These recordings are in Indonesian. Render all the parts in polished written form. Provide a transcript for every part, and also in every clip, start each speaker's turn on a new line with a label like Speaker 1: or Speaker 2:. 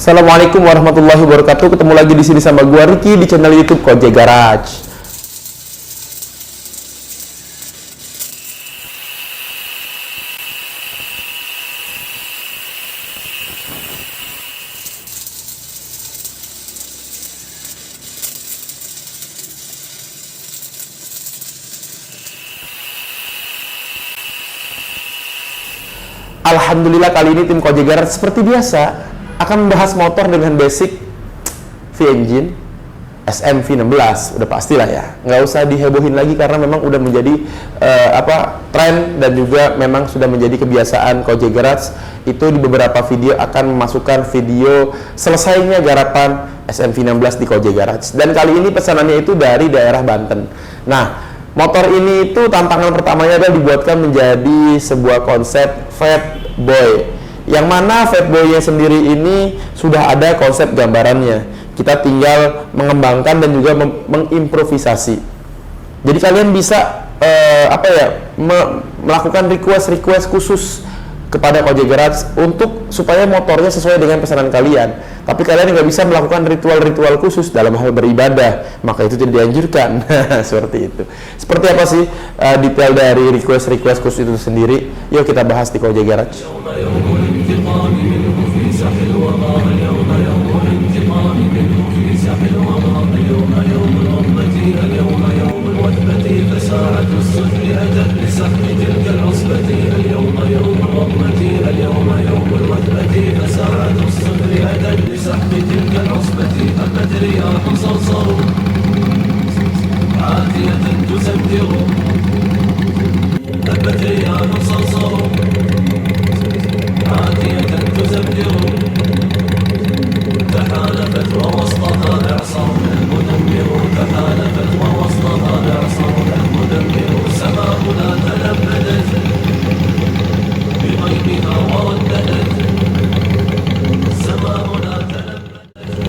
Speaker 1: Assalamualaikum warahmatullahi wabarakatuh. Ketemu lagi di sini sama gua Ricky di channel YouTube Kojek Garage. Alhamdulillah kali ini tim Kojek Garage seperti biasa akan membahas motor dengan basic V-engine SM-V16. Udah pastilah ya, nggak usah dihebohin lagi karena memang udah menjadi tren dan juga memang sudah menjadi kebiasaan Kojek Garage itu di beberapa video akan memasukkan video selesainya garapan SM-V16 di Kojek Garage. Dan kali ini pesanannya itu dari daerah Banten. Nah, motor ini itu tantangan pertamanya adalah dibuatkan menjadi sebuah konsep Fat Boy, yang mana Fat Boy-nya sendiri ini sudah ada konsep gambarannya. Kita tinggal mengembangkan dan juga mengimprovisasi. Jadi kalian bisa melakukan request khusus kepada Kojek Garage untuk supaya motornya sesuai dengan pesanan kalian. Tapi kalian nggak bisa melakukan ritual-ritual khusus dalam hal beribadah, maka itu tidak dianjurkan. Seperti itu. Seperti apa sih detail dari request khusus itu sendiri? Yuk kita bahas di Kojek Garage.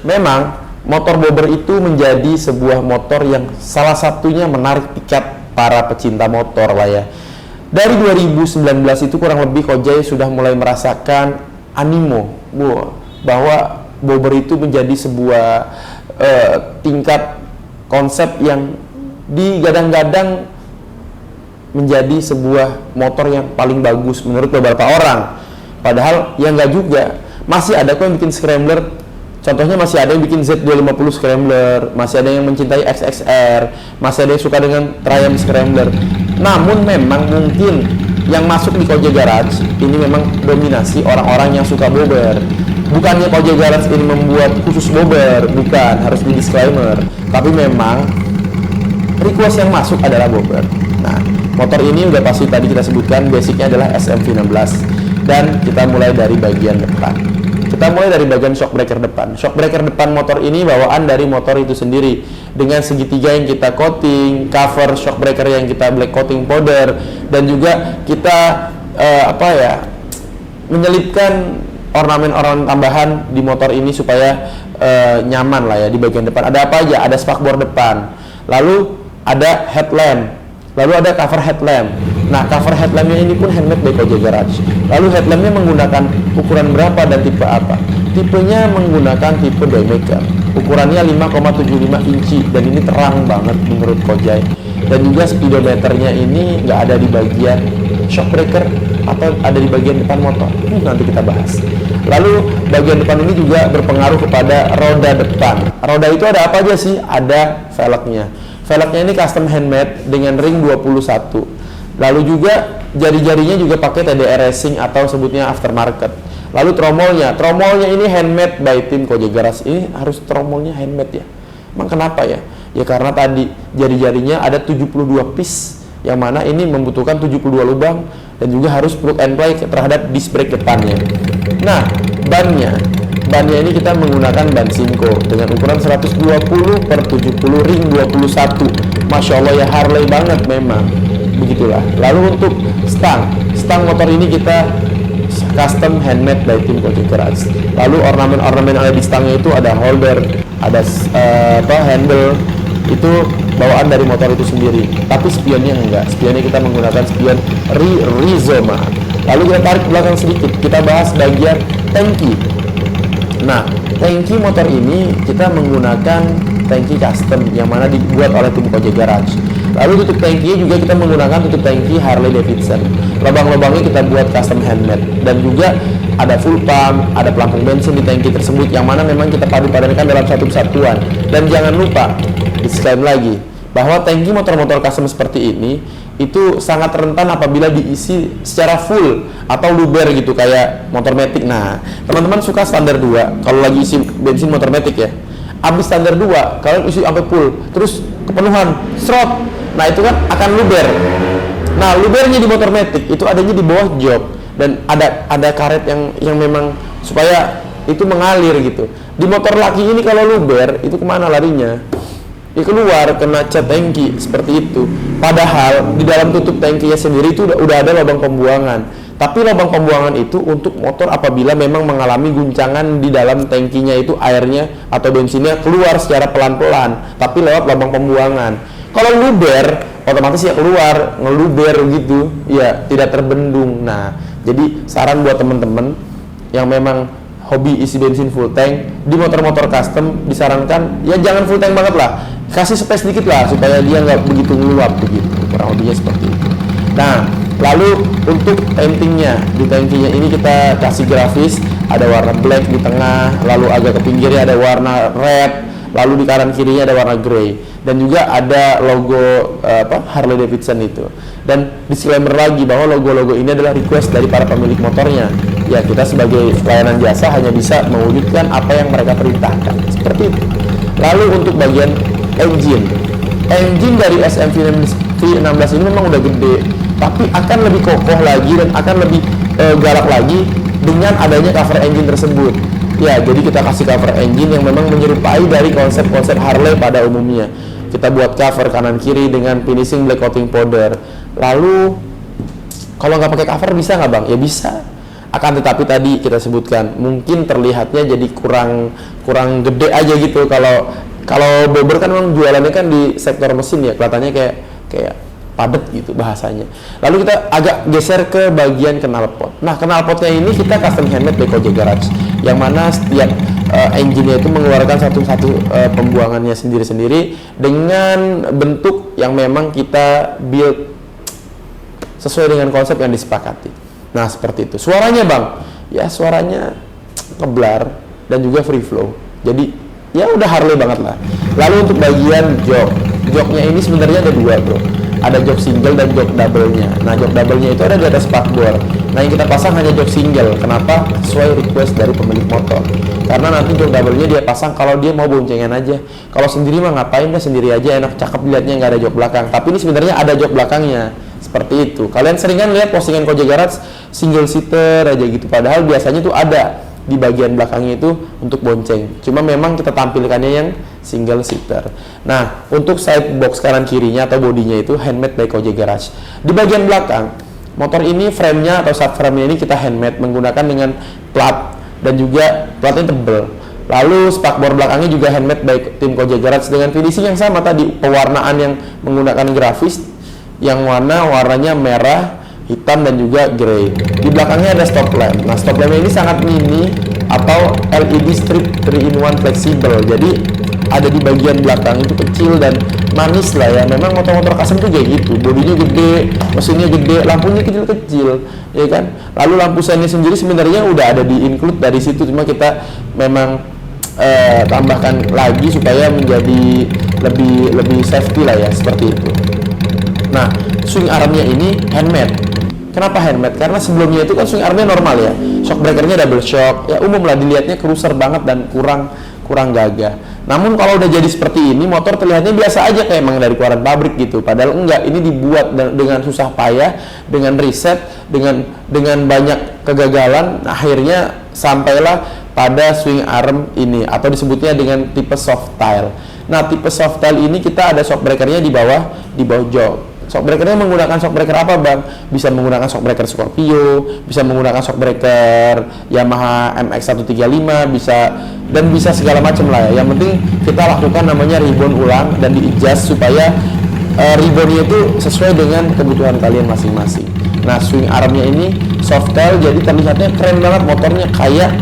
Speaker 1: Memang motor bobber itu menjadi sebuah motor yang salah satunya menarik pikat para pecinta motor lah ya. Dari 2019 itu kurang lebih Kojek sudah mulai merasakan animo bahwa bobber itu menjadi sebuah tingkat konsep yang digadang-gadang menjadi sebuah motor yang paling bagus menurut beberapa orang. Padahal ya nggak juga, masih ada kok yang bikin scrambler. Contohnya masih ada yang bikin Z250 Scrambler, masih ada yang mencintai XXR, masih ada yang suka dengan Triumph Scrambler. Namun memang mungkin yang masuk di Kojek Garage ini memang dominasi orang-orang yang suka bobber. Bukannya Kojek Garage ini membuat khusus bobber, bukan, harus di disclaimer. Tapi memang request yang masuk adalah bobber. Nah, motor ini udah pasti tadi kita sebutkan basicnya adalah SM-V16. Dan kita mulai dari bagian depan. Kita mulai dari bagian shock breaker depan. Shock breaker depan motor ini bawaan dari motor itu sendiri dengan segitiga yang kita coating, cover shock breaker yang kita black coating powder, dan juga kita menyelipkan ornamen-ornamen tambahan di motor ini supaya nyaman lah ya di bagian depan. Ada apa aja? Ada spakbor depan, lalu ada headlamp, lalu ada cover headlamp. Nah, cover headlampnya ini pun handmade by Kojek Garage. Lalu headlampnya menggunakan ukuran berapa dan tipe apa? Tipenya menggunakan tipe Daymaker. Ukurannya 5,75 inci dan ini terang banget menurut Kojek. Dan juga speedometernya ini nggak ada di bagian shock breaker atau ada di bagian depan motor. Nanti kita bahas. Lalu bagian depan ini juga berpengaruh kepada roda depan. Roda itu ada apa aja sih? Ada velgnya. Velgnya ini custom handmade dengan ring 21. Lalu juga jari-jarinya juga pakai TDR Racing atau sebutnya aftermarket. Lalu tromolnya ini handmade by tim Kojek Garage. Ini harus tromolnya handmade ya. Emang kenapa ya? Ya karena tadi jari-jarinya ada 72 piece, yang mana ini membutuhkan 72 lubang dan juga harus plug and play terhadap disc brake depannya. Nah, bannya ini kita menggunakan ban Simco dengan ukuran 120 per 70 ring 21. Masya Allah ya, Harley banget memang. Begitulah. Lalu untuk stang motor ini kita custom handmade by tim Kojek Garage. Lalu ornamen-ornamen yang ada di stangnya itu ada holder, ada handle, itu bawaan dari motor itu sendiri. Tapi spionnya enggak. Spionnya kita menggunakan spion Rizoma. Lalu kita tarik ke belakang sedikit, kita bahas bagian tangki. Nah, tangki motor ini kita menggunakan tangki custom yang mana dibuat oleh tim Kojek Garage. Lalu tutup tangki juga kita menggunakan tutup tangki Harley Davidson. Lubang-lubangnya kita buat custom handmade, dan juga ada full pump, ada pelampung bensin di tangki tersebut yang mana memang kita padu-padankan dalam satu kesatuan. Dan jangan lupa, disclaimer lagi, bahwa tangki motor-motor custom seperti ini itu sangat rentan apabila diisi secara full atau luber gitu kayak motor matic. Nah, teman-teman suka standar 2 kalau lagi isi bensin motor matic ya. Habis standar 2, kalian isi sampai full, terus kepenuhan, serot. Nah, itu kan akan luber. Nah, lubernya di motor matic itu adanya di bawah jok, dan ada karet yang memang supaya itu mengalir gitu. Di motor laki ini kalau luber itu kemana larinya? Ya keluar, kena cat tangki seperti itu. Padahal di dalam tutup tangkinya sendiri itu udah ada lubang pembuangan. Tapi lubang pembuangan itu untuk motor apabila memang mengalami guncangan di dalam tangkinya, itu airnya atau bensinnya keluar secara pelan-pelan, tapi lewat lubang pembuangan. Kalau luber, otomatis ya keluar, ngeluber gitu, ya tidak terbendung. Nah, jadi saran buat temen-temen yang memang hobi isi bensin full tank, di motor-motor custom disarankan ya jangan full tank banget lah, kasih space sedikit lah supaya dia nggak begitu ngeluap begitu, kurang lebihnya seperti itu. Nah, lalu untuk paintingnya, di tangkinya ini kita kasih grafis, ada warna black di tengah, lalu agak ke pinggirnya ada warna red, lalu di kanan kirinya ada warna grey, dan juga ada logo Harley Davidson itu. Dan disclaimer lagi bahwa logo-logo ini adalah request dari para pemilik motornya. Ya, kita sebagai pelayanan jasa hanya bisa mewujudkan apa yang mereka perintahkan, seperti itu. Lalu untuk bagian engine dari SMV16 ini memang udah gede, tapi akan lebih kokoh lagi dan akan lebih galak lagi dengan adanya cover engine tersebut. Ya, jadi kita kasih cover engine yang memang menyerupai dari konsep-konsep Harley pada umumnya. Kita buat cover kanan kiri dengan finishing black coating powder. Lalu kalau nggak pakai cover bisa nggak bang? Ya bisa. Akan tetapi tadi kita sebutkan mungkin terlihatnya jadi kurang gede aja gitu. Kalau Bobber kan memang jualannya kan di sektor mesin ya, kelihatannya kayak padat gitu bahasanya. Lalu kita agak geser ke bagian knalpot. Nah, knalpotnya ini kita custom handmade by Kojek Garage, yang mana setiap engine-nya itu mengeluarkan satu-satu pembuangannya sendiri-sendiri dengan bentuk yang memang kita build sesuai dengan konsep yang disepakati. Nah, seperti itu. Suaranya bang, ya suaranya ngeblar dan juga free flow. Jadi ya udah Harley banget lah. Lalu untuk bagian joknya ini sebenarnya ada dua bro. Ada jok single dan jok double-nya. Nah, jok double-nya itu ada di atas spakbor. Nah, yang kita pasang hanya jok single. Kenapa? Sesuai request dari pemilik motor. Karena nanti jok double-nya dia pasang kalau dia mau boncengan aja. Kalau sendiri mah ngapain, dah sendiri aja enak, cakep dilihatnya, nggak ada jok belakang. Tapi ini sebenarnya ada jok belakangnya. Seperti itu. Kalian sering kan lihat postingan Kojek Garage single seater aja gitu. Padahal biasanya tuh ada di bagian belakangnya itu untuk bonceng. Cuma memang kita tampilkannya yang single seater. Nah, untuk side box kanan kirinya atau bodinya itu handmade by Kojek Garage. Di bagian belakang motor ini, frame-nya atau subframe-nya ini kita handmade menggunakan dengan plat, dan juga platnya tebel. Lalu spakbor belakangnya juga handmade by tim Kojek Garage dengan finishing yang sama tadi, pewarnaan yang menggunakan grafis yang warnanya merah, hitam, dan juga grey. Di belakangnya ada stop lamp. Nah, stop lamp ini sangat mini atau LED strip 3-in-1 fleksibel. Jadi ada di bagian belakang itu kecil dan manis lah ya. Memang motor-motor custom tuh kayak gitu. Bodinya gede, mesinnya gede, lampunya kecil-kecil, ya kan. Lalu lampu sennya sendiri sebenarnya udah ada di include dari situ, cuma kita memang tambahkan lagi supaya menjadi lebih safety lah ya, seperti itu. Nah, swing armnya ini handmade. Kenapa handmade? Karena sebelumnya itu kan swing armnya normal ya, shock breakernya double shock, ya umum lah, dilihatnya cruiser banget dan kurang gagah. Namun kalau udah jadi seperti ini, motor terlihatnya biasa aja kayak emang dari keluaran pabrik gitu. Padahal enggak, ini dibuat dengan susah payah, dengan riset, dengan banyak kegagalan, akhirnya sampailah pada swing arm ini, atau disebutnya dengan tipe soft tail. Nah, tipe soft tail ini kita ada shock breakernya di bawah jok. Shock breakernya menggunakan shock breaker apa bang? Bisa menggunakan shock breaker Scorpio, bisa menggunakan shock breaker Yamaha MX135, bisa segala macam lah ya. Yang penting kita lakukan namanya ribbon ulang dan di-adjust supaya ribbonnya itu sesuai dengan kebutuhan kalian masing-masing. Nah, swing armnya ini soft tail, jadi terlihatnya keren banget motornya, kayak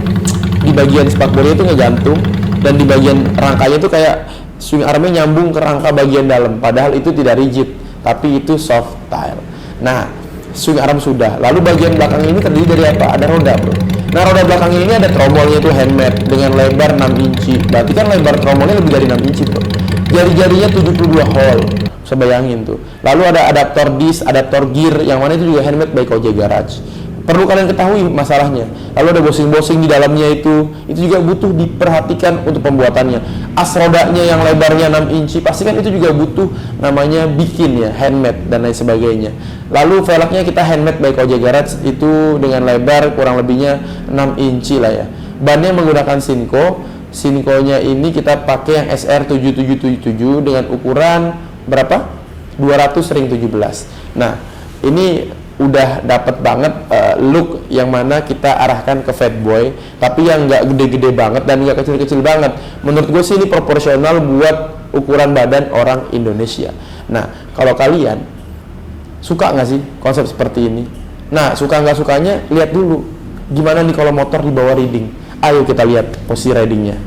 Speaker 1: di bagian spakbornya itu ngegantung, dan di bagian rangkanya itu kayak swing armnya nyambung ke rangka bagian dalam, padahal itu tidak rigid, tapi itu soft tile. Nah, swing arm sudah. Lalu bagian belakang ini terdiri dari apa? Ada roda, bro. Nah, roda belakang ini ada tromolnya itu handmade dengan lebar 6 inci. Berarti kan lebar tromolnya lebih dari 6 inci, bro. Jari-jarinya 72 hole. Bisa bayangin tuh. Lalu ada adaptor disc, adaptor gear, yang mana itu juga handmade by KJ Garage. Perlu kalian ketahui masalahnya. Lalu ada bosing-bosing di dalamnya itu juga butuh diperhatikan untuk pembuatannya. As rodanya yang lebarnya 6 inci, pasti kan itu juga butuh namanya bikin ya, handmade dan lain sebagainya. Lalu velgnya kita handmade by KJ Garage, itu dengan lebar kurang lebihnya 6 inci lah ya. Bannya menggunakan Sinco. Sinco-nya ini kita pakai yang SR7777 dengan ukuran berapa? 200 ring 17. Nah, ini udah dapat banget look yang mana kita arahkan ke fatboy, tapi yang nggak gede-gede banget dan nggak kecil-kecil banget. Menurut gue sih ini proporsional buat ukuran badan orang Indonesia. Nah, kalau kalian suka nggak sih konsep seperti ini? Nah, suka nggak sukanya lihat dulu gimana nih kalau motor di bawah riding. Ayo kita lihat posisi ridingnya.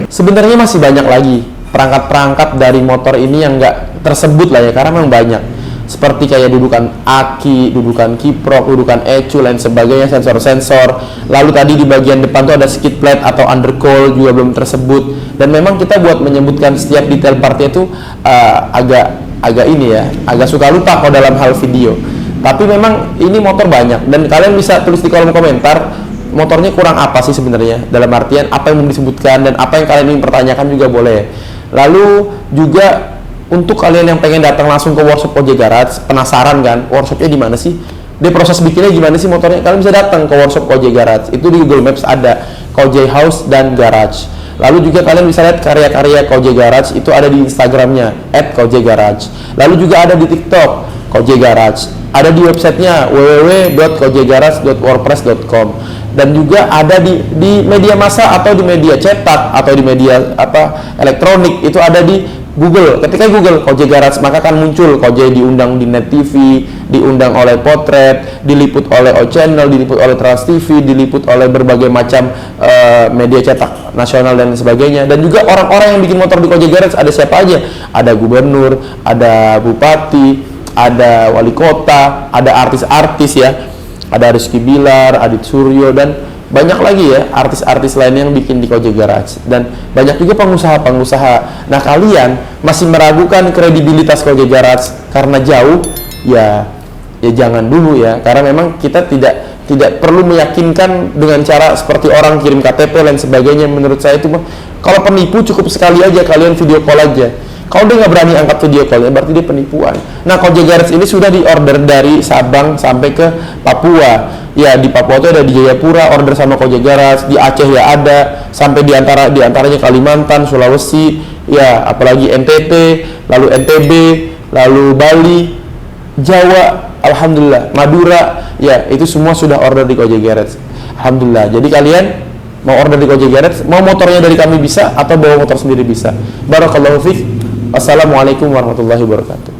Speaker 1: Sebenarnya masih banyak lagi perangkat-perangkat dari motor ini yang nggak tersebut lah ya, karena memang banyak. Seperti kayak dudukan aki, dudukan kiprok, dudukan ecu, lain sebagainya, sensor-sensor. Lalu tadi di bagian depan tuh ada skid plate atau undercoil juga belum tersebut. Dan memang kita buat menyebutkan setiap detail partnya itu agak ini ya, agak suka lupa kalau dalam hal video. Tapi memang ini motor banyak, dan kalian bisa tulis di kolom komentar motornya kurang apa sih sebenarnya, dalam artian apa yang mau disebutkan dan apa yang kalian ingin pertanyakan juga boleh. Lalu juga untuk kalian yang pengen datang langsung ke workshop KJ Garage, penasaran kan workshopnya di mana sih, dia proses bikinnya gimana sih motornya, kalian bisa datang ke workshop KJ Garage. Itu di Google Maps ada KJ House dan Garage. Lalu juga kalian bisa lihat karya-karya KJ Garage itu ada di Instagramnya @KJ-Garage. Lalu juga ada di TikTok KJ Garage. Ada di websitenya www.kjgarage.wordpress.com. Dan juga ada di media massa atau di media cetak atau di media elektronik, itu ada di Google. Ketika Google KJ Garage, maka akan muncul KJ diundang di Net TV, diundang oleh Potret, diliput oleh O Channel, diliput oleh Trans TV, diliput oleh berbagai macam media cetak nasional dan sebagainya. Dan juga orang-orang yang bikin motor di KJ Garage ada siapa aja? Ada gubernur, ada bupati, ada wali kota, ada artis-artis ya. Ada Rizky Bilar, Adit Suryo, dan banyak lagi ya artis-artis lain yang bikin di KJ Garage. Dan banyak juga pengusaha-pengusaha. Nah, kalian masih meragukan kredibilitas KJ Garage karena jauh, ya jangan dulu ya, karena memang kita tidak perlu meyakinkan dengan cara seperti orang kirim KTP dan sebagainya. Menurut saya itu kalau penipu cukup sekali aja kalian video call aja. Kalau dia nggak berani angkat video call-nya, berarti dia penipuan. Nah, KJ Garage ini sudah diorder dari Sabang sampai ke Papua. Ya, di Papua itu ada di Jayapura, order sama KJ Garage. Di Aceh ya ada, sampai diantaranya Kalimantan, Sulawesi, ya apalagi NTT, lalu NTB, lalu Bali, Jawa, alhamdulillah. Madura, ya itu semua sudah order di Koji Garage. Alhamdulillah. Jadi kalian mau order di Koji Garage, mau motornya dari kami bisa atau bawa motor sendiri bisa. Barakallahu fiik. Wassalamualaikum warahmatullahi wabarakatuh.